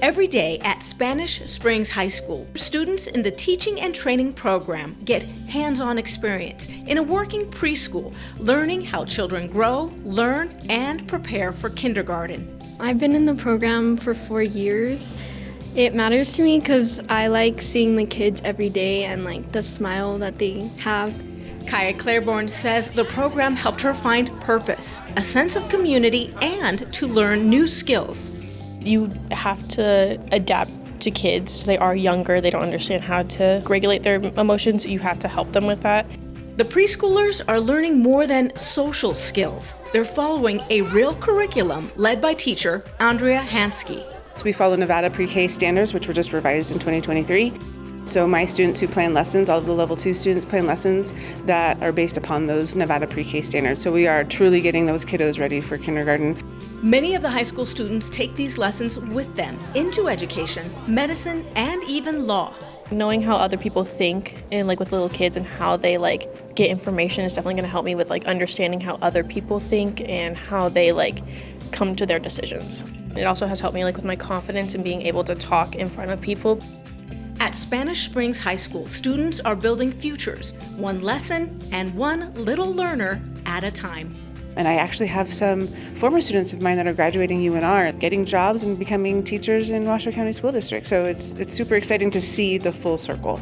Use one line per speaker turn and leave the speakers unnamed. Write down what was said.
Every day at Spanish Springs High School, students in the Teaching and Training program get hands-on experience in a working preschool, learning how children grow, learn, and prepare for kindergarten.
I've been in the program for 4 years. It matters to me because I like seeing the kids every day and like the smile that they have.
Kaya Claiborne says the program helped her find purpose, a sense of community, and to learn new skills.
You have to adapt to kids. They are younger, they don't understand how to regulate their emotions. You have to help them with that.
The preschoolers are learning more than social skills. They're following a real curriculum led by teacher Andrea Hansky.
So we follow Nevada pre-K standards, which were just revised in 2023. So my students who plan lessons, all of the level 2 students plan lessons that are based upon those Nevada pre-K standards. So we are truly getting those kiddos ready for kindergarten.
Many of the high school students take these lessons with them into education, medicine, and even law.
Knowing how other people think and with little kids and how they get information is definitely going to help me with understanding how other people think and how they come to their decisions. It also has helped me with my confidence and being able to talk in front of people.
At Spanish Springs High School, students are building futures, one lesson and one little learner at a time.
And I actually have some former students of mine that are graduating UNR, getting jobs and becoming teachers in Washoe County School District. So it's super exciting to see the full circle.